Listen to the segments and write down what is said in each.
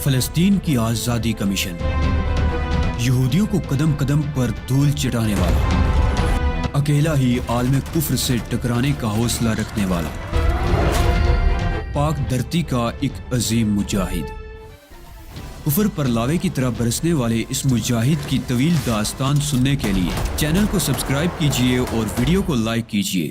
فلسطین کی آزادی کا مشن، یہودیوں کو قدم قدم پر دھول چٹانے والا، اکیلا ہی عالم کفر سے ٹکرانے کا حوصلہ رکھنے والا، پاک دھرتی کا ایک عظیم مجاہد، کفر پر لاوے کی طرح برسنے والے اس مجاہد کی طویل داستان سننے کے لیے چینل کو سبسکرائب کیجئے اور ویڈیو کو لائک کیجئے۔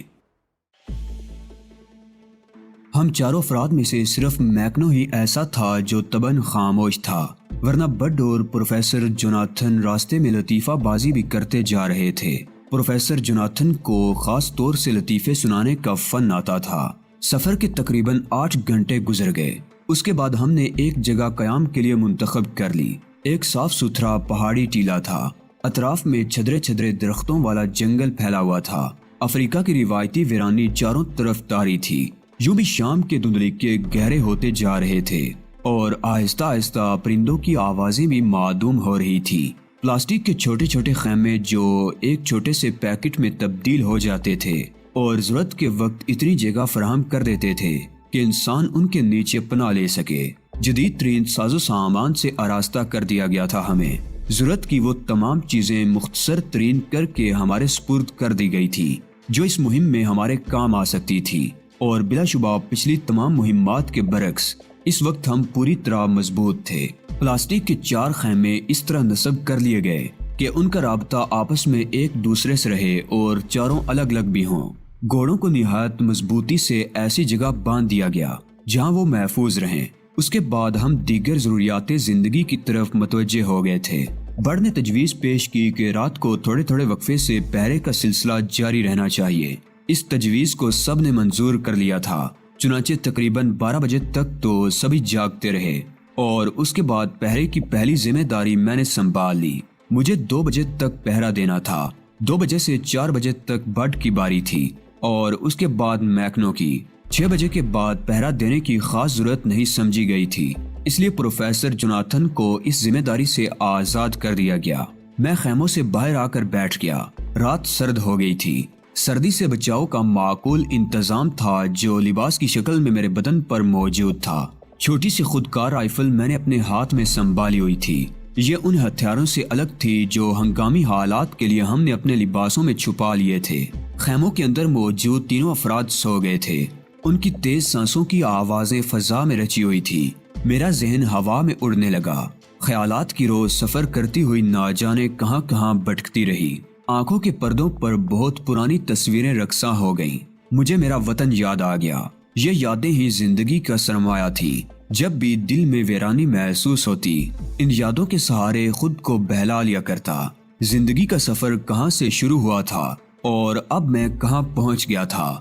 ہم چاروں افراد میں سے صرف میکنو ہی ایسا تھا جو طبعاً خاموش تھا، ورنہ بڈ اور پروفیسر جوناتھن راستے میں لطیفہ بازی بھی کرتے جا رہے تھے۔ پروفیسر جوناتھن کو خاص طور سے لطیفے سنانے کا فن آتا تھا۔ سفر کے تقریباً 8 گھنٹے گزر گئے۔ اس کے بعد ہم نے ایک جگہ قیام کے لیے منتخب کر لی۔ ایک صاف ستھرا پہاڑی ٹیلہ تھا، اطراف میں چھدرے چھدرے درختوں والا جنگل پھیلا ہوا تھا۔ افریقہ کی روایتی ویرانی چاروں طرف طاری تھی، یوں بھی شام کے دھندلیکے گہرے ہوتے جا رہے تھے اور آہستہ آہستہ پرندوں کی آوازیں بھی معدوم ہو رہی تھی۔ پلاسٹک کے چھوٹے چھوٹے خیمے جو ایک چھوٹے سے پیکٹ میں تبدیل ہو جاتے تھے اور ضرورت کے وقت اتنی جگہ فراہم کر دیتے تھے کہ انسان ان کے نیچے پناہ لے سکے۔ جدید ترین ساز و سامان سے آراستہ کر دیا گیا تھا ہمیں۔ ضرورت کی وہ تمام چیزیں مختصر ترین کر کے ہمارے سپرد کر دی گئی تھی جو اس مہم میں ہمارے کام آ سکتی تھی، اور بلا شبہ پچھلی تمام مہمات کے برعکس اس وقت ہم پوری طرح مضبوط تھے۔ پلاسٹک کے 4 خیمے اس طرح نصب کر لیے گئے کہ ان کا رابطہ آپس میں ایک دوسرے سے رہے اور چاروں الگ الگ بھی ہوں۔ گھوڑوں کو نہایت مضبوطی سے ایسی جگہ باندھ دیا گیا جہاں وہ محفوظ رہیں۔ اس کے بعد ہم دیگر ضروریات زندگی کی طرف متوجہ ہو گئے تھے۔ بڑ نے تجویز پیش کی کہ رات کو تھوڑے تھوڑے وقفے سے پہرے کا سلسلہ جاری رہنا چاہیے۔ اس تجویز کو سب نے منظور کر لیا تھا، چنانچہ تقریباً 12 بجے تک تو سبھی جاگتے رہے اور اس کے بعد پہرے کی پہلی ذمہ داری میں نے سنبھال لی۔ مجھے 2 بجے تک پہرا دینا تھا۔ 2 بجے سے 4 بجے تک بڈ کی باری تھی اور اس کے بعد میکنو کی۔ 6 بجے کے بعد پہرا دینے کی خاص ضرورت نہیں سمجھی گئی تھی، اس لیے پروفیسر جوناتھن کو اس ذمہ داری سے آزاد کر دیا گیا۔ میں خیموں سے باہر آ کر بیٹھ گیا۔ رات سرد ہو گئی تھی۔ سردی سے بچاؤ کا معقول انتظام تھا جو لباس کی شکل میں میرے بدن پر موجود تھا۔ چھوٹی سی خودکار رائفل میں نے اپنے ہاتھ میں سنبھالی ہوئی تھی۔ یہ ان ہتھیاروں سے الگ تھی جو ہنگامی حالات کے لیے ہم نے اپنے لباسوں میں چھپا لیے تھے۔ خیموں کے اندر موجود تینوں افراد سو گئے تھے۔ ان کی تیز سانسوں کی آوازیں فضا میں رچی ہوئی تھی۔ میرا ذہن ہوا میں اڑنے لگا۔ خیالات کی روز سفر کرتی ہوئی نہ جانے کہاں کہاں بھٹکتی رہی۔ آنکھوں کے پردوں پر بہت پرانی تصویریں رقصاں ہو گئیں۔ مجھے میرا وطن یاد آ گیا۔ یہ یادیں ہی زندگی کا سرمایہ تھی۔ جب بھی دل میں ویرانی محسوس ہوتی، ان یادوں کے سہارے خود کو بہلا لیا کرتا۔ زندگی کا سفر کہاں سے شروع ہوا تھا اور اب میں کہاں پہنچ گیا تھا،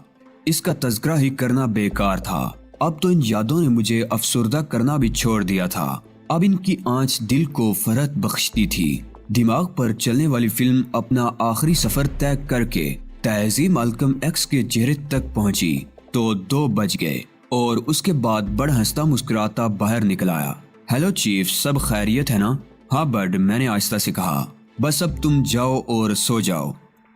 اس کا تذکرہ ہی کرنا بیکار تھا۔ اب تو ان یادوں نے مجھے افسردہ کرنا بھی چھوڑ دیا تھا۔ اب ان کی آنچ دل کو فرحت بخشتی تھی۔ دماغ پر چلنے والی فلم اپنا آخری سفر طے کر کے تہذیب مالکم ایکس کے چہرے تک پہنچی تو 2 بج گئے اور اس کے بعد بڑ ہنستا مسکراتا باہر نکل آیا۔ ہیلو چیف، سب خیریت ہے نا؟ ہاں بڈ، میں نے آہستہ سے کہا۔ بس اب تم جاؤ اور سو جاؤ،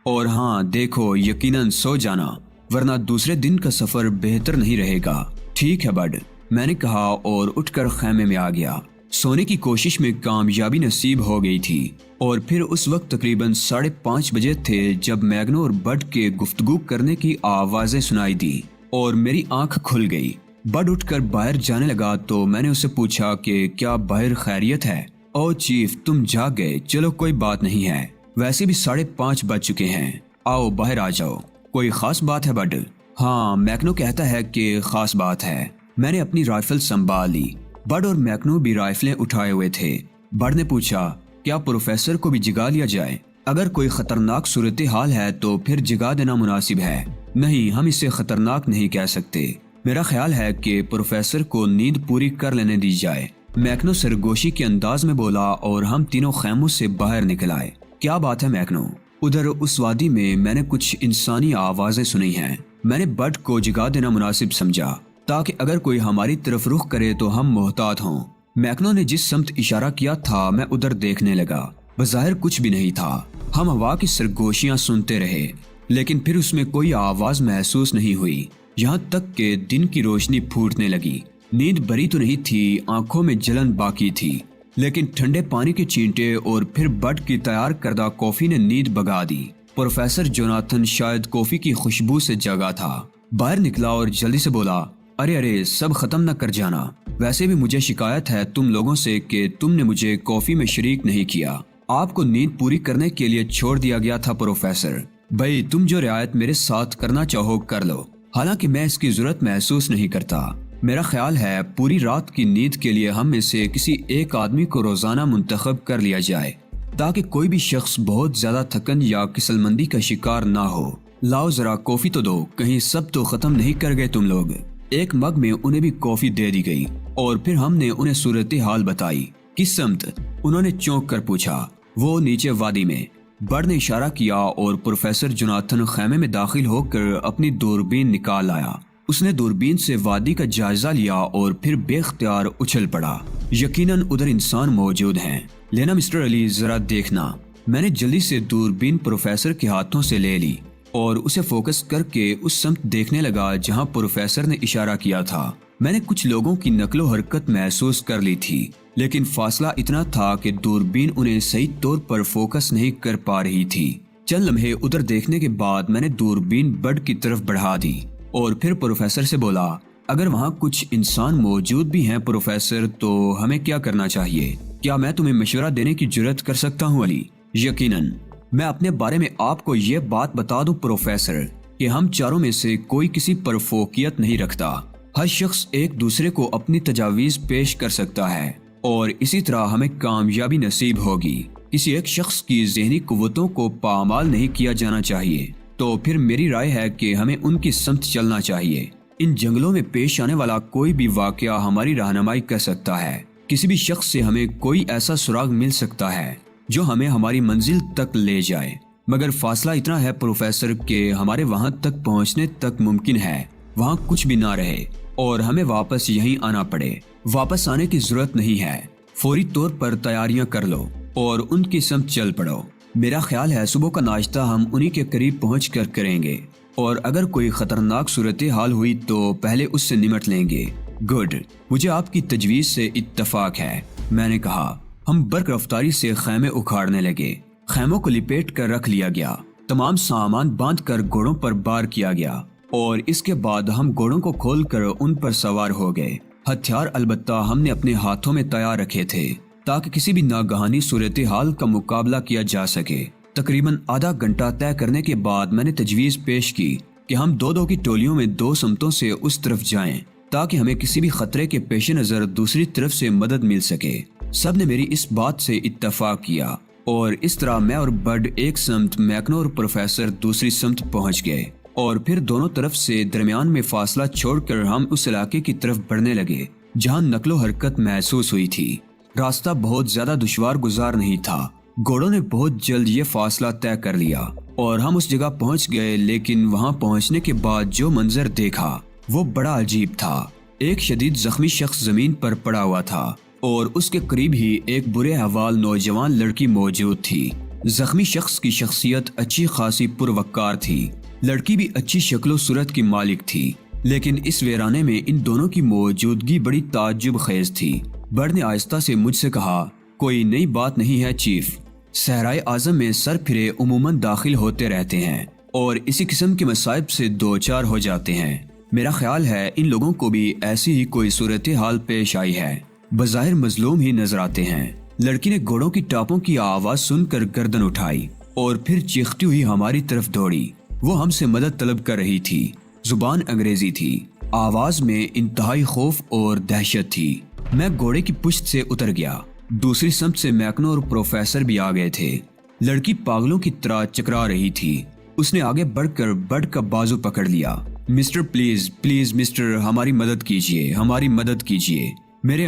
اور ہاں دیکھو یقیناً سو جانا ورنہ دوسرے دن کا سفر بہتر نہیں رہے گا۔ ٹھیک ہے بڈ، میں نے کہا اور اٹھ کر خیمے میں آ گیا۔ سونے کی کوشش میں کامیابی نصیب ہو گئی تھی اور پھر اس وقت تقریباً 5:30 بجے تھے جب میکنو اور بڈ کے گفتگو کرنے کی آوازیں سنائی دی اور میری آنکھ کھل گئی۔ بڈ اٹھ کر باہر جانے لگا تو میں نے اسے پوچھا کہ کیا باہر خیریت ہے؟ او چیف، تم جاگ گئے، چلو کوئی بات نہیں ہے، ویسے بھی 5:30 بج چکے ہیں، آؤ باہر آ جاؤ۔ کوئی خاص بات ہے بڈ؟ ہاں، میکنو کہتا ہے کہ خاص بات ہے۔ میں نے اپنی رائفل سنبھال لی۔ بڈ اور میکنو بھی رائفلیں اٹھائے ہوئے تھے۔ بڈ نے پوچھا، کیا پروفیسر کو بھی جگا لیا جائے؟ اگر کوئی خطرناک صورتحال ہے تو پھر جگا دینا مناسب ہے۔ نہیں، ہم اسے خطرناک نہیں کہہ سکتے۔ میرا خیال ہے کہ پروفیسر کو نیند پوری کر لینے دی جائے، میکنو سرگوشی کے انداز میں بولا اور ہم تینوں خیموں سے باہر نکل آئے۔ کیا بات ہے میکنو؟ ادھر اس وادی میں نے کچھ انسانی آوازیں سنی ہیں۔ میں نے بڈ کو جگا دینا مناسب سمجھا تاکہ اگر کوئی ہماری طرف رخ کرے تو ہم محتاط ہوں۔ میکنو نے جس سمت اشارہ کیا تھا میں ادھر دیکھنے لگا۔ بظاہر کچھ بھی نہیں تھا۔ ہم ہوا کی سرگوشیاں سنتے رہے لیکن پھر اس میں کوئی آواز محسوس نہیں ہوئی، یہاں تک کہ دن کی روشنی پھوٹنے لگی۔ نیند بری تو نہیں تھی، آنکھوں میں جلن باقی تھی، لیکن ٹھنڈے پانی کے چینٹے اور پھر بڈ کی تیار کردہ کافی نے نیند بگا دی۔ پروفیسر جوناتھن شاید کافی کی خوشبو سے جگا تھا، باہر نکلا اور جلدی سے بولا، ارے سب ختم نہ کر جانا، ویسے بھی مجھے شکایت ہے تم لوگوں سے کہ تم نے مجھے کافی میں شریک نہیں کیا۔ آپ کو نیند پوری کرنے کے لیے چھوڑ دیا گیا تھا پروفیسر۔ بھائی تم جو رعایت میرے ساتھ کرنا چاہو کر لو، حالانکہ میں اس کی ضرورت محسوس نہیں کرتا۔ میرا خیال ہے پوری رات کی نیند کے لیے ہم میں سے کسی ایک آدمی کو روزانہ منتخب کر لیا جائے تاکہ کوئی بھی شخص بہت زیادہ تھکن یا کسل مندی کا شکار نہ ہو۔ لاؤ ذرا کافی تو دو، کہیں سب تو ختم نہیں کر گئے تم لوگ۔ ایک مگ میں انہیں بھی کافی دے دی گئی اور پھر ہم نے انہیں صورتحال بتائی۔ کس سمت؟ انہوں نے چونک کر پوچھا۔ وہ نیچے وادی میں۔ بڈ نے اشارہ کیا اور پروفیسر جوناتھن خیمے میں داخل ہو کر اپنی دوربین نکال آیا۔ اس نے دوربین سے وادی کا جائزہ لیا اور پھر بے اختیار اچھل پڑا۔ یقیناً ادھر انسان موجود ہیں، لینا مسٹر علی ذرا دیکھنا۔ میں نے جلدی سے دوربین پروفیسر کے ہاتھوں سے لے لی اور اسے فوکس کر کے اس سمت دیکھنے لگا جہاں پروفیسر نے اشارہ کیا تھا۔ میں نے کچھ لوگوں کی نقل و حرکت محسوس کر لی تھی، لیکن فاصلہ اتنا تھا کہ دوربین انہیں صحیح طور پر فوکس نہیں کر پا رہی تھی۔ چند لمحے ادھر دیکھنے کے بعد میں نے دوربین بڈ کی طرف بڑھا دی اور پھر پروفیسر سے بولا، اگر وہاں کچھ انسان موجود بھی ہیں پروفیسر، تو ہمیں کیا کرنا چاہیے؟ کیا میں تمہیں مشورہ دینے کی جرات کر سکتا ہوں علی؟ یقیناً۔ میں اپنے بارے میں آپ کو یہ بات بتا دوں پروفیسر کہ ہم چاروں میں سے کوئی کسی پر فوقیت نہیں رکھتا۔ ہر شخص ایک دوسرے کو اپنی تجاویز پیش کر سکتا ہے اور اسی طرح ہمیں کامیابی نصیب ہوگی۔ کسی ایک شخص کی ذہنی قوتوں کو پامال نہیں کیا جانا چاہیے، تو پھر میری رائے ہے کہ ہمیں ان کی سمت چلنا چاہیے۔ ان جنگلوں میں پیش آنے والا کوئی بھی واقعہ ہماری رہنمائی کر سکتا ہے۔ کسی بھی شخص سے ہمیں کوئی ایسا سراغ مل سکتا ہے جو ہمیں ہماری منزل تک لے جائے، مگر فاصلہ اتنا ہے پروفیسر کہ ہمارے وہاں تک پہنچنے تک ممکن ہے وہاں کچھ بھی نہ رہے اور ہمیں واپس یہیں آنا پڑے۔ واپس آنے کی ضرورت نہیں ہے، فوری طور پر تیاریاں کر لو اور ان کی سمت چل پڑو۔ میرا خیال ہے صبح کا ناشتہ ہم انہی کے قریب پہنچ کر کریں گے، اور اگر کوئی خطرناک صورتحال ہوئی تو پہلے اس سے نمٹ لیں گے۔ گڈ، مجھے آپ کی تجویز سے اتفاق ہے، میں نے کہا۔ ہم برق رفتاری سے خیمے اکھاڑنے لگے۔ خیموں کو لپیٹ کر رکھ لیا گیا، تمام سامان باندھ کر گھوڑوں پر بار کیا گیا اور اس کے بعد ہم گھوڑوں کو کھول کر ان پر سوار ہو گئے۔ ہتھیار البتہ ہم نے اپنے ہاتھوں میں تیار رکھے تھے تاکہ کسی بھی ناگہانی صورتحال کا مقابلہ کیا جا سکے۔ تقریباً آدھا گھنٹہ طے کرنے کے بعد میں نے تجویز پیش کی کہ ہم دو کی ٹولیوں میں 2 سمتوں سے اس طرف جائیں تاکہ ہمیں کسی بھی خطرے کے پیش نظر دوسری طرف سے مدد مل سکے۔ سب نے میری اس بات سے اتفاق کیا اور اس طرح میں اور بڈ ایک سمت، میکنو اور پروفیسر دوسری سمت پہنچ گئے اور پھر دونوں طرف سے درمیان میں فاصلہ چھوڑ کر ہم اس علاقے کی طرف بڑھنے لگے جہاں نقل و حرکت محسوس ہوئی تھی۔ راستہ بہت زیادہ دشوار گزار نہیں تھا، گھوڑوں نے بہت جلد یہ فاصلہ طے کر لیا اور ہم اس جگہ پہنچ گئے، لیکن وہاں پہنچنے کے بعد جو منظر دیکھا وہ بڑا عجیب تھا۔ ایک شدید زخمی شخص زمین پر پڑا ہوا تھا اور اس کے قریب ہی ایک برے حوال نوجوان لڑکی موجود تھی۔ زخمی شخص کی شخصیت اچھی خاصی پروقار تھی، لڑکی بھی اچھی شکل و صورت کی مالک تھی، لیکن اس ویرانے میں ان دونوں کی موجودگی بڑی تعجب خیز تھی۔ بڈ نے آہستہ سے مجھ سے کہا، کوئی نئی بات نہیں ہے چیف، صحرائے اعظم میں سر پھرے عموماً داخل ہوتے رہتے ہیں اور اسی قسم کے مصائب سے دوچار ہو جاتے ہیں۔ میرا خیال ہے ان لوگوں کو بھی ایسی ہی کوئی صورتحال پیش آئی ہے، بظاہر مظلوم ہی نظر آتے ہیں۔ لڑکی نے گھوڑوں کی ٹاپوں کی آواز سن کر گردن اٹھائی اور پھر چیختی ہوئی ہماری طرف دوڑی۔ وہ ہم سے مدد طلب کر رہی تھی، زبان انگریزی تھی، آواز میں انتہائی خوف اور دہشت تھی۔ میں گھوڑے کی پشت سے اتر گیا، دوسری سمت سے میکنو اور پروفیسر بھی آ گئے تھے۔ لڑکی پاگلوں کی طرح چکرا رہی تھی، اس نے آگے بڑھ کر بڈ کا بازو پکڑ لیا۔ مسٹر پلیز مسٹر، ہماری مدد کیجیے، ہماری مدد کیجیے، میرے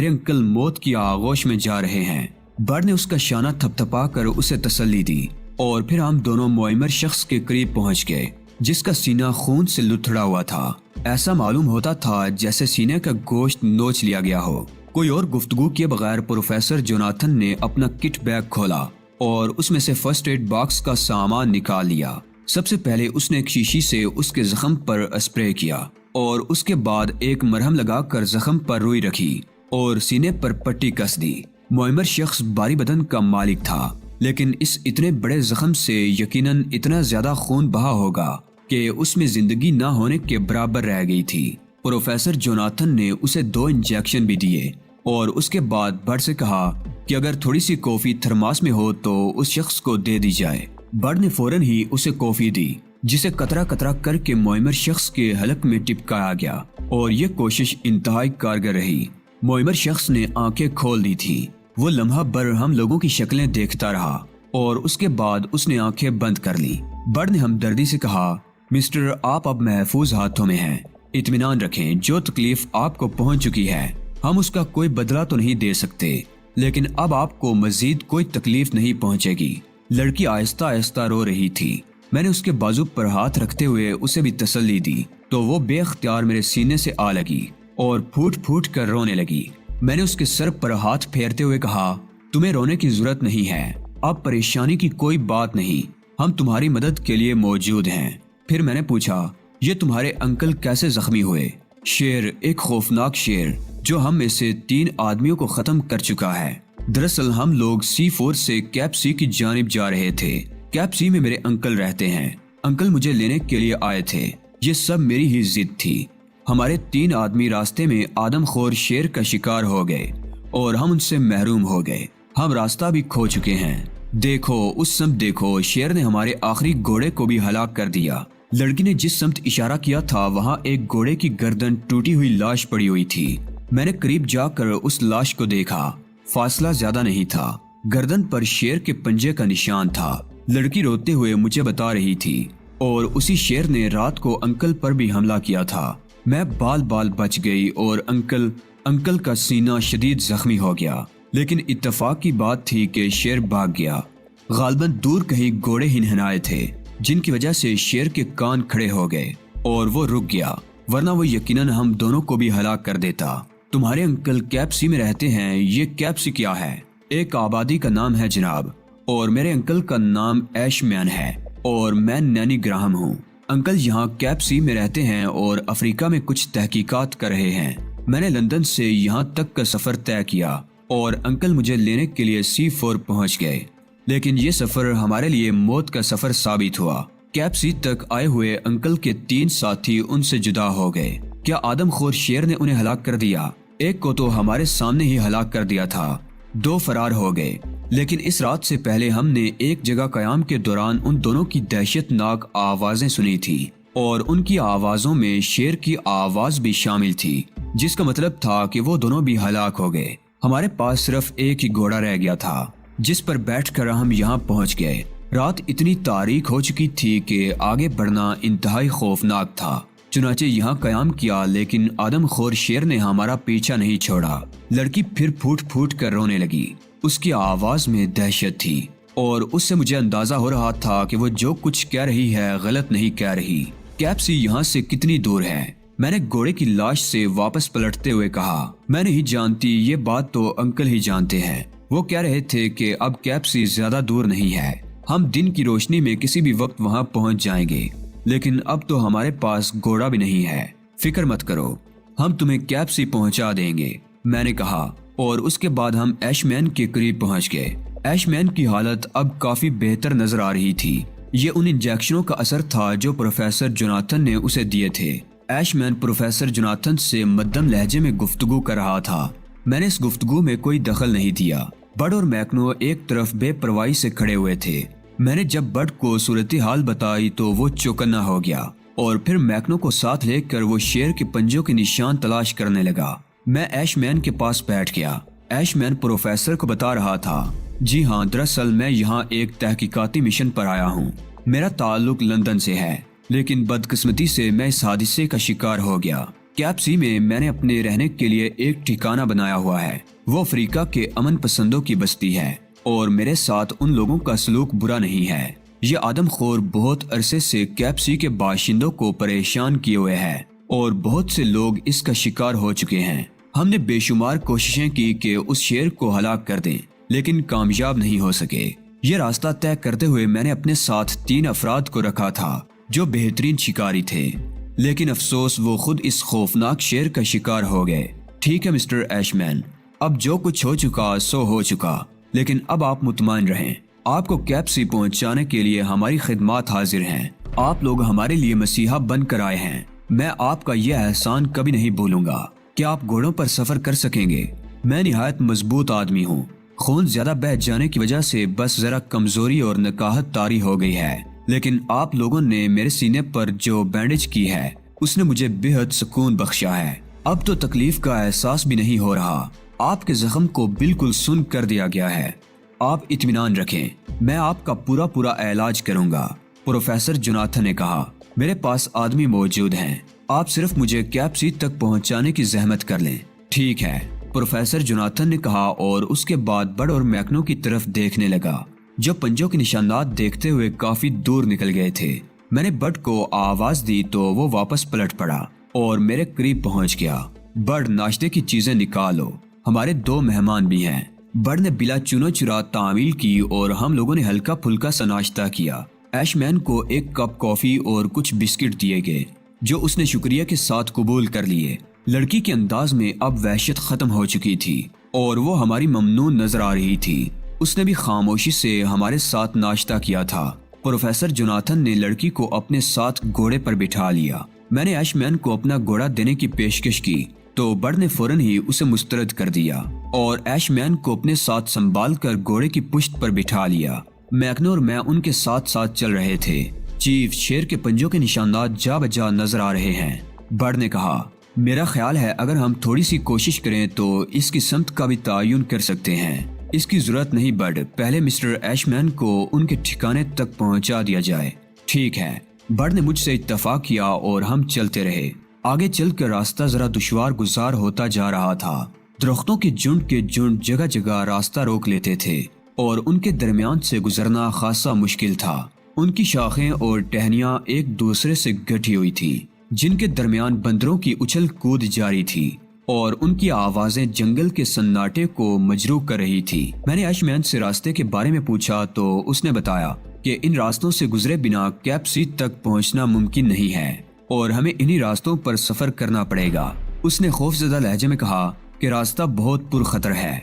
انکل موت کی آغوش میں جا رہے ہیں۔ بڈ نے اس کا شانہ تھپ تھپا کر اسے تسلی دی اور پھر ہم دونوں معمر شخص کے قریب پہنچ گئے جس کا سینہ خون سے لتھڑا ہوا تھا۔ ایسا معلوم ہوتا تھا جیسے سینے کا گوشت نوچ لیا گیا ہو۔ کوئی اور گفتگو کیے بغیر پروفیسر جوناتھن نے اپنا کٹ بیگ کھولا اور اس میں سے فرسٹ ایڈ باکس کا سامان نکال لیا۔ سب سے پہلے اس نے ایک شیشی سے اس کے زخم پر اسپرے کیا اور اس کے بعد ایک مرہم لگا کر زخم پر روئی رکھی اور سینے پر پٹی کس دی۔ معمر شخص بھاری بدن کا مالک تھا، لیکن اس اتنے بڑے زخم سے یقیناً اتنا زیادہ خون بہا ہوگا کہ اس میں زندگی نہ ہونے کے برابر رہ گئی تھی۔ پروفیسر جوناتھن نے اسے 2 انجیکشن بھی دیے اور اس کے بعد بٹ سے کہا کہ اگر تھوڑی سی کافی تھرماس میں ہو تو اس شخص کو دے دی جائے۔ بٹ نے فوراً ہی اسے کافی دی، جسے قطرہ قطرہ کر کے معمر شخص کے حلق میں ٹپکایا گیا اور یہ کوشش انتہائی کارگر رہی۔ معمر شخص نے آنکھیں کھول دی تھی۔ وہ لمحہ بھر ہم لوگوں کی شکلیں دیکھتا رہا اور اس کے بعد اس نے آنکھیں بند کر لی۔ بٹ نے ہمدردی سے کہا، مسٹر، آپ اب محفوظ ہاتھوں میں ہیں، اطمینان رکھیں۔ جو تکلیف آپ کو پہنچ چکی ہے ہم اس کا کوئی بدلہ تو نہیں دے سکتے، لیکن اب آپ کو مزید کوئی تکلیف نہیں پہنچے گی۔ لڑکی آہستہ آہستہ رو رہی تھی۔ میں نے اس کے بازو پر ہاتھ رکھتے ہوئے اسے بھی تسلی دی تو وہ بے اختیار میرے سینے سے آ لگی اور پھوٹ پھوٹ کر رونے لگی۔ میں نے اس کے سر پر ہاتھ پھیرتے ہوئے کہا، تمہیں رونے کی ضرورت نہیں ہے، اب پریشانی کی کوئی بات نہیں، ہم تمہاری مدد کے لیے موجود ہیں۔ پھر میں نے پوچھا، یہ تمہارے انکل کیسے زخمی ہوئے؟ شیر، ایک خوفناک شیر جو ہم میں سے 3 آدمیوں کو ختم کر چکا ہے۔ دراصل ہم لوگ C4 سے کیپ سی کی جانب جا رہے تھے۔ کیپ سی میں میرے انکل رہتے ہیں۔ انکل مجھے لینے کے لیے آئے تھے۔ یہ سب میری ہی ضد تھی۔ ہمارے 3 آدمی راستے میں آدم خور شیر کا شکار ہو گئے اور ہم ان سے محروم ہو گئے۔ ہم راستہ بھی کھو چکے ہیں۔ دیکھو، اس سمت دیکھو، شیر نے ہمارے آخری گھوڑے کو بھی ہلاک کر دیا۔ لڑکی نے جس سمت اشارہ کیا تھا وہاں ایک گھوڑے کی گردن ٹوٹی ہوئی لاش پڑی ہوئی تھی۔ میں نے قریب جا کر اس لاش کو دیکھا۔ فاصلہ زیادہ نہیں تھا۔ گردن پر شیر کے پنجے کا نشان تھا۔ لڑکی روتے ہوئے مجھے بتا رہی تھی، اور اسی شیر نے رات کو انکل پر بھی حملہ کیا تھا۔ میں بال بال بچ گئی اور انکل کا سینہ شدید زخمی ہو گیا، لیکن اتفاق کی بات تھی کہ شیر بھاگ گیا۔ غالباً دور کہیں گھوڑے ہنہنائے تھے، جن کی وجہ سے شیر کے کان کھڑے ہو گئے اور وہ رک گیا، ورنہ وہ یقیناً ہم دونوں کو بھی ہلاک کر دیتا۔ تمہارے انکل کیپ سی میں رہتے ہیں۔ یہ کیپ سی کیا ہے؟ ایک آبادی کا نام ہے جناب، اور میرے انکل کا نام ایش مین ہے اور میں نینی گراہم ہوں۔ انکل یہاں کیپ سی میں رہتے ہیں اور افریقہ میں کچھ تحقیقات کر رہے ہیں۔ میں نے لندن سے یہاں تک کا سفر طے کیا اور انکل مجھے لینے کے لیے C4 پہنچ گئے، لیکن یہ سفر ہمارے لیے موت کا سفر ثابت ہوا۔ کیپ سی تک آئے ہوئے انکل کے 3 ساتھی ان سے جدا ہو گئے۔ کیا آدم خور شیر نے انہیں ہلاک کر دیا؟ ایک کو تو ہمارے سامنے ہی ہلاک کر دیا تھا، 2 فرار ہو گئے۔ لیکن اس رات سے پہلے ہم نے ایک جگہ قیام کے دوران ان دونوں کی دہشت ناک آوازیں سنی تھی، اور ان کی آوازوں میں شیر کی آواز بھی شامل تھی، جس کا مطلب تھا کہ وہ دونوں بھی ہلاک ہو گئے۔ ہمارے پاس صرف ایک ہی گھوڑا رہ گیا تھا، جس پر بیٹھ کر ہم یہاں پہنچ گئے۔ رات اتنی تاریک ہو چکی تھی کہ آگے بڑھنا انتہائی خوفناک تھا۔ چنانچہ یہاں قیام کیا، لیکن آدم خور شیر نے ہمارا پیچھا نہیں چھوڑا۔ لڑکی پھر پھوٹ پھوٹ کر رونے لگی۔ اس کی آواز میں دہشت تھی، اور اس سے مجھے اندازہ ہو رہا تھا کہ وہ جو کچھ کہہ رہی ہے غلط نہیں کہہ رہی۔ کیپ سی یہاں سے کتنی دور ہے؟ میں نے گھوڑے کی لاش سے واپس پلٹتے ہوئے کہا، میں نہیں جانتی، یہ بات تو انکل ہی جانتے ہیں۔ وہ کہہ رہے تھے کہ اب کیپ سی زیادہ دور نہیں ہے، ہم دن کی روشنی میں کسی بھی وقت وہاں پہنچ جائیں گے، لیکن اب تو ہمارے پاس گھوڑا بھی نہیں ہے۔ فکر مت کرو، ہم تمہیں کیپ سی پہنچا دیں گے، میں نے کہا، اور اس کے بعد ہم ایش مین کے قریب پہنچ گئے۔ ایش مین کی حالت اب کافی بہتر نظر آ رہی تھی۔ یہ ان انجیکشنوں کا اثر تھا جو پروفیسر جوناتھن نے اسے دیے تھے۔ ایش مین پروفیسر جوناتھن سے مدھم لہجے میں گفتگو کر رہا تھا۔ میں نے اس گفتگو میں کوئی دخل نہیں دیا۔ بڈ اور میکنو ایک طرف بے پرواہی سے کھڑے ہوئے تھے۔ میں نے جب بڈ کو صورتحال بتائی تو وہ چوکنا ہو گیا، اور پھر میکنو کو ساتھ لے کر وہ شیر کے پنجوں کے نشان تلاش کرنے لگا۔ میں ایش مین کے پاس بیٹھ گیا۔ ایش مین پروفیسر کو بتا رہا تھا، جی ہاں، دراصل میں یہاں ایک تحقیقاتی مشن پر آیا ہوں۔ میرا تعلق لندن سے ہے، لیکن بدقسمتی سے میں اس حادثے کا شکار ہو گیا۔ کیپ سی میں نے اپنے رہنے کے لیے ایک ٹھکانہ بنایا ہوا ہے۔ وہ افریقہ کے امن پسندوں کی بستی ہے، اور میرے ساتھ ان لوگوں کا سلوک برا نہیں ہے۔ یہ آدم خور بہت عرصے سے کیپ سی کے باشندوں کو پریشان کیے ہوئے ہے، اور بہت سے لوگ اس کا شکار ہو چکے ہیں۔ ہم نے بے شمار کوششیں کی کہ اس شیر کو ہلاک کر دیں، لیکن کامیاب نہیں ہو سکے۔ یہ راستہ طے کرتے ہوئے میں نے اپنے ساتھ 3 افراد کو رکھا تھا جو بہترین شکاری تھے، لیکن افسوس وہ خود اس خوفناک شیر کا شکار ہو گئے۔ ٹھیک ہے مسٹر ایش مین، اب جو کچھ ہو چکا سو ہو چکا، لیکن اب آپ مطمئن رہیں، آپ کو کیپسی پہنچانے کے لیے ہماری خدمات حاضر ہیں۔ آپ لوگ ہمارے لیے مسیحا بن کر آئے ہیں۔ میں آپ کا یہ احسان کبھی نہیں بھولوں گا۔ کیا آپ گھوڑوں پر سفر کر سکیں گے؟ میں نہایت مضبوط آدمی ہوں، خون زیادہ بہہ جانے کی وجہ سے بس ذرا کمزوری اور نکاہت طاری ہو گئی ہے، لیکن آپ لوگوں نے میرے سینے پر جو بینڈیج کی ہے اس نے مجھے بے حد سکون بخشا ہے۔ اب تو تکلیف کا احساس بھی نہیں ہو رہا۔ آپ کے زخم کو بالکل سن کر دیا گیا ہے۔ آپ اطمینان رکھیں، میں آپ کا پورا علاج کروں گا۔ پروفیسر جوناتھن نے کہا، میرے پاس آدمی موجود ہیں، آپ صرف مجھے کیپسی تک پہنچانے کی زحمت کر لیں۔ ٹھیک ہے، پروفیسر جوناتھن نے کہا اور اس کے بعد بڈ اور میکنو کی طرف دیکھنے لگا جو پنجوں کے نشانات دیکھتے ہوئے کافی دور نکل گئے تھے۔ میں نے بڈ کو آواز دی تو وہ واپس پلٹ پڑا اور میرے قریب پہنچ گیا۔ بڈ، ناشتے کی چیزیں نکالو، ہمارے 2 مہمان بھی ہیں۔ بڈ نے بلا چنو چرا تعمیل کی اور ہم لوگوں نے ہلکا پھلکا سا ناشتہ کیا۔ ایش مین کو 1 کپ کافی اور کچھ بسکٹ دیے گئے جو اس نے شکریہ کے ساتھ قبول کر لیے۔ لڑکی کے انداز میں اب وحشت ختم ہو چکی تھی اور وہ ہماری ممنون نظر آ رہی تھی۔ اس نے بھی خاموشی سے ہمارے ساتھ ناشتہ کیا تھا۔ پروفیسر جوناتھن نے لڑکی کو اپنے ساتھ گھوڑے پر بٹھا لیا۔ میں نے ایش مین کو اپنا گھوڑا دینے کی پیشکش کی تو بڈ نے فوراً ہی اسے مسترد کر دیا اور ایش مین کو اپنے ساتھ سنبھال کر گھوڑے کی پشت پر بٹھا لیا۔ میکنو اور میں ان کے ساتھ ساتھ چل رہے تھے۔ چیف، شیر کے پنجوں کے نشانات جا بجا نظر آ رہے ہیں، بڈ نے کہا۔ میرا خیال ہے اگر ہم تھوڑی سی کوشش کریں تو اس کی سمت کا بھی تعین کر سکتے ہیں۔ اس کی ضرورت نہیں بڈ، پہلے مسٹر ایش مین کو ان کے ٹھکانے تک پہنچا دیا جائے۔ ٹھیک ہے، بڈ نے مجھ سے اتفاق کیا اور ہم چلتے رہے۔ آگے چل کر راستہ ذرا دشوار گزار ہوتا جا رہا تھا۔ درختوں کے جھنڈ جگہ جگہ راستہ روک لیتے تھے اور ان کے درمیان سے گزرنا خاصا مشکل تھا۔ ان کی شاخیں اور ٹہنیاں ایک دوسرے سے گٹھی ہوئی تھی جن کے درمیان بندروں کی اچھل کود جاری تھی اور ان کی آوازیں جنگل کے سناٹے کو مجروح کر رہی تھی۔ میں نے ایش مین سے راستے کے بارے میں پوچھا تو اس نے بتایا کہ ان راستوں سے گزرے بنا کیپسی تک پہنچنا ممکن نہیں ہے اور ہمیں انہی راستوں پر سفر کرنا پڑے گا۔ اس نے خوفزدہ لہجے میں کہا کہ راستہ بہت پرخطر ہے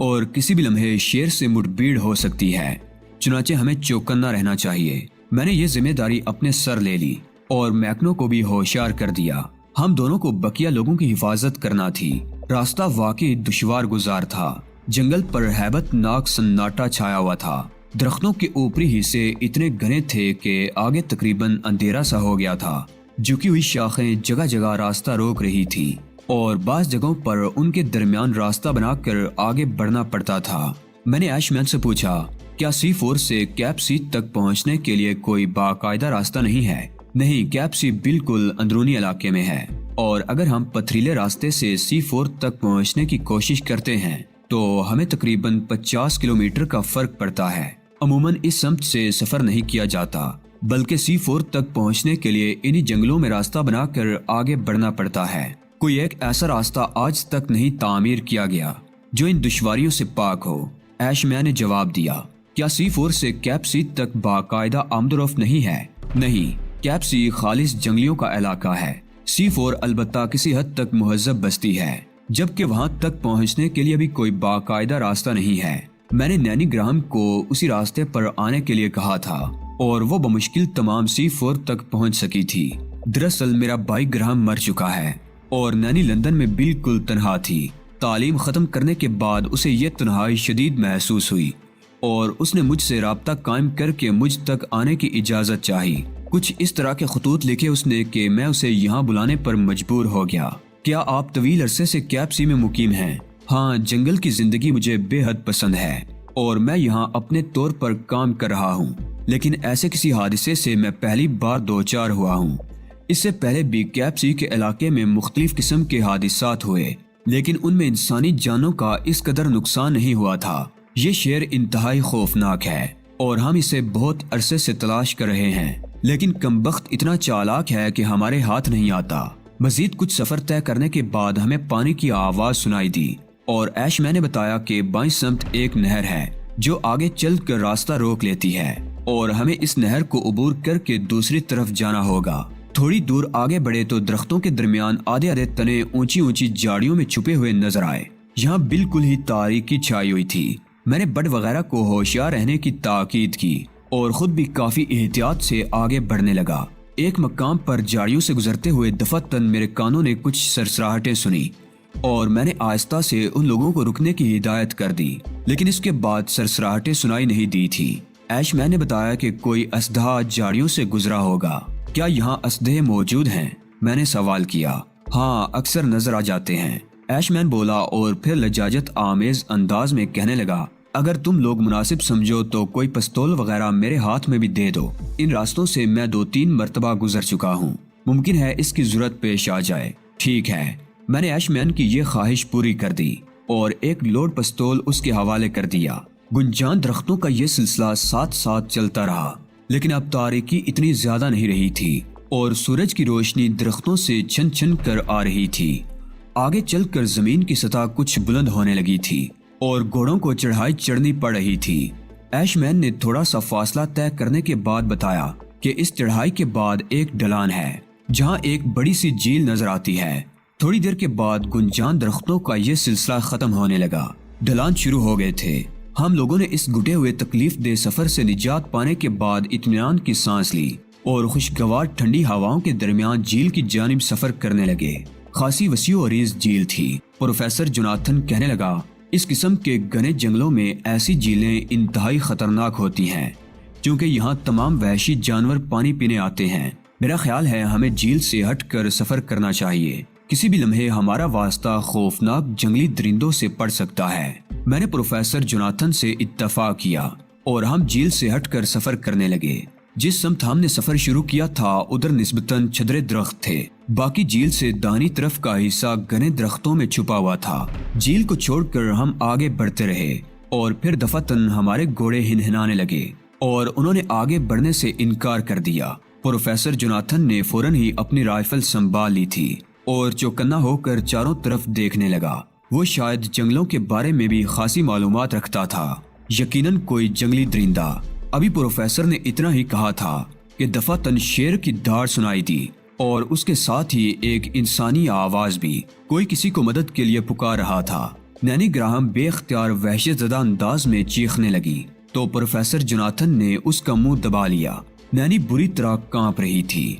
اور کسی بھی لمحے شیر سے مٹبھیڑ ہو سکتی ہے، چنانچہ ہمیں چوکنا رہنا چاہیے۔ میں نے یہ ذمہ داری اپنے سر لے لی اور میکنو کو بھی ہوشیار کر دیا۔ ہم دونوں کو بقیہ لوگوں کی حفاظت کرنا تھی۔ راستہ واقعی دشوار گزار تھا۔ جنگل پر ہیبت ناک سناٹا چھایا ہوا تھا۔ درختوں کے اوپری حصے اتنے گھنے تھے کہ آگے تقریباً اندھیرا سا ہو گیا تھا۔ جھکی ہوئی شاخیں جگہ جگہ راستہ روک رہی تھی اور بعض جگہوں پر ان کے درمیان راستہ بنا کر آگے بڑھنا پڑتا تھا۔ میں نے ایش مین سے پوچھا، کیا C4 سے کیپسی تک پہنچنے کے لیے کوئی باقاعدہ راستہ نہیں ہے؟ نہیں، کیپسی بالکل اندرونی علاقے میں ہے اور اگر ہم پتھریلے راستے سے C4 تک پہنچنے کی کوشش کرتے ہیں تو ہمیں تقریباً 50 کلومیٹر کا فرق پڑتا ہے۔ عموماً اس سمت سے سفر نہیں کیا جاتا بلکہ C4 تک پہنچنے کے لیے انہی جنگلوں میں راستہ بنا کر آگے بڑھنا پڑتا ہے۔ کوئی ایک ایسا راستہ آج تک نہیں تعمیر کیا گیا جو ان دشواریوں سے پاک ہو۔ ایش مین نے جواب دیا، کیا C4 سے کیپسی تک باقاعدہ آمد و رفت نہیں ہے؟ نہیں، کیپسی خالص جنگلیوں کا علاقہ ہے۔ C4 البتہ کسی حد تک مہذب بستی ہے، جبکہ وہاں تک پہنچنے کے لیے بھی کوئی باقاعدہ راستہ نہیں ہے۔ میں نے نینی گراہم کو اسی راستے پر آنے کے لیے کہا تھا اور وہ بمشکل تمام C4 تک پہنچ سکی تھی۔ دراصل میرا بھائی گراہم مر چکا ہے اور نینی لندن میں بالکل تنہا تھی۔ تعلیم ختم کرنے کے بعد اسے یہ تنہائی شدید محسوس ہوئی اور اس نے مجھ سے رابطہ قائم کر کے مجھ تک آنے کی اجازت چاہی۔ کچھ اس طرح کے خطوط لکھے اس نے کہ میں اسے یہاں بلانے پر مجبور ہو گیا۔ کیا آپ طویل عرصے سے کیپسی میں مقیم ہیں؟ ہاں، جنگل کی زندگی مجھے بے حد پسند ہے اور میں یہاں اپنے طور پر کام کر رہا ہوں، لیکن ایسے کسی حادثے سے میں پہلی بار دوچار ہوا ہوں۔ اس سے پہلے بھی کیپسی کے علاقے میں مختلف قسم کے حادثات ہوئے، لیکن ان میں انسانی جانوں کا اس قدر نقصان نہیں ہوا تھا۔ یہ شہر انتہائی خوفناک ہے اور ہم اسے بہت عرصے سے تلاش کر رہے ہیں، لیکن کمبخت اتنا چالاک ہے کہ ہمارے ہاتھ نہیں آتا۔ مزید کچھ سفر طے کرنے کے بعد ہمیں پانی کی آواز سنائی دی اور ایش مین نے بتایا کہ بائیں سمت ایک نہر ہے جو آگے چل کر راستہ روک لیتی ہے اور ہمیں اس نہر کو عبور کر کے دوسری طرف جانا ہوگا۔ تھوڑی دور آگے بڑھے تو درختوں کے درمیان آدھے آدھے تنے اونچی اونچی جھاڑیوں میں چھپے ہوئے نظر آئے۔ یہاں بالکل ہی تاریکی چھائی ہوئی تھی۔ میں نے بڈ وغیرہ کو ہوشیار رہنے کی تاکید کی اور خود بھی کافی احتیاط سے آگے بڑھنے لگا۔ ایک مقام پر جھاڑیوں سے گزرتے ہوئے دفعتاً میرے کانوں نے کچھ سرسراہٹیں سنی اور میں نے آہستہ سے ان لوگوں کو رکنے کی ہدایت کر دی، لیکن اس کے بعد سرسراہٹیں سنائی نہیں دی تھی۔ ایش مین نے بتایا کہ کوئی اسدھا جھاڑیوں سے گزرا ہوگا۔ کیا یہاں اسدھے موجود ہیں؟ میں نے سوال کیا۔ ہاں، اکثر نظر آ جاتے ہیں، ایش مین بولا اور پھر لجاجت آمیز انداز میں کہنے لگا، اگر تم لوگ مناسب سمجھو تو کوئی پستول وغیرہ میرے ہاتھ میں بھی دے دو۔ ان راستوں سے میں 2-3 مرتبہ گزر چکا ہوں، ممکن ہے اس کی ضرورت پیش آ جائے۔ ٹھیک ہے، میں نے ایش مین کی یہ خواہش پوری کر دی اور ایک لوڈ پستول اس کے حوالے کر دیا۔ گنجان درختوں کا یہ سلسلہ ساتھ ساتھ چلتا رہا، لیکن اب تاریکی اتنی زیادہ نہیں رہی تھی اور سورج کی روشنی درختوں سے چھن چھن کر آ رہی تھی۔ آگے چل کر زمین کی سطح کچھ بلند ہونے لگی تھی اور گھوڑوں کو چڑھائی چڑھنی پڑ رہی تھی۔ ایش مین نے تھوڑا سا فاصلہ طے کرنے کے بعد بتایا کہ اس چڑھائی کے بعد ایک ڈھلان ہے جہاں ایک بڑی سی جھیل نظر آتی ہے۔ تھوڑی دیر کے بعد گنجان درختوں کا یہ سلسلہ ختم ہونے لگا، ڈھلان شروع ہو گئے تھے۔ ہم لوگوں نے اس گھٹے ہوئے تکلیف دہ سفر سے نجات پانے کے بعد اطمینان کی سانس لی اور خوشگوار ٹھنڈی ہواؤں کے درمیان جھیل کی جانب سفر کرنے لگے۔ خاصی وسیع و عریض جھیل تھی۔ پروفیسر جوناتھن کہنے لگا، اس قسم کے گھنے جنگلوں میں ایسی جھیلیں انتہائی خطرناک ہوتی ہیں کیونکہ یہاں تمام وحشی جانور پانی پینے آتے ہیں۔ میرا خیال ہے ہمیں جھیل سے ہٹ کر سفر کرنا چاہیے، کسی بھی لمحے ہمارا واسطہ خوفناک جنگلی درندوں سے پڑ سکتا ہے۔ میں نے پروفیسر جوناتھن سے اتفاق کیا اور ہم جھیل سے ہٹ کر سفر کرنے لگے۔ جس سمت ہم نے سفر شروع کیا تھا ادھر نسبتاً چھدرے درخت تھے، باقی جھیل سے دائیں طرف کا حصہ گھنے درختوں میں چھپا ہوا تھا۔ جھیل کو چھوڑ کر ہم آگے بڑھتے رہے اور پھر دفعتاً ہمارے گھوڑے ہنہنانے لگے اور انہوں نے آگے بڑھنے سے انکار کر دیا۔ پروفیسر جوناتھن نے فوراً ہی اپنی رائفل سنبھال لی تھی اور چوکنا ہو کر چاروں طرف دیکھنے لگا۔ وہ شاید جنگلوں کے بارے میں بھی خاصی معلومات رکھتا تھا، یقیناً کوئی جنگلی درندہ۔ ابھی پروفیسر نے اتنا ہی کہا تھا کہ دفعتاً شیر کی دھاڑ سنائی دی اور اس کے ساتھ ہی ایک انسانی آواز بھی، کوئی کسی کو مدد کے لیے پکار رہا تھا۔ نینی گراہم بے اختیار وحشت زدہ انداز میں چیخنے لگی تو پروفیسر جوناتھن نے اس کا منہ دبا لیا۔ نینی بری طرح کانپ رہی تھی۔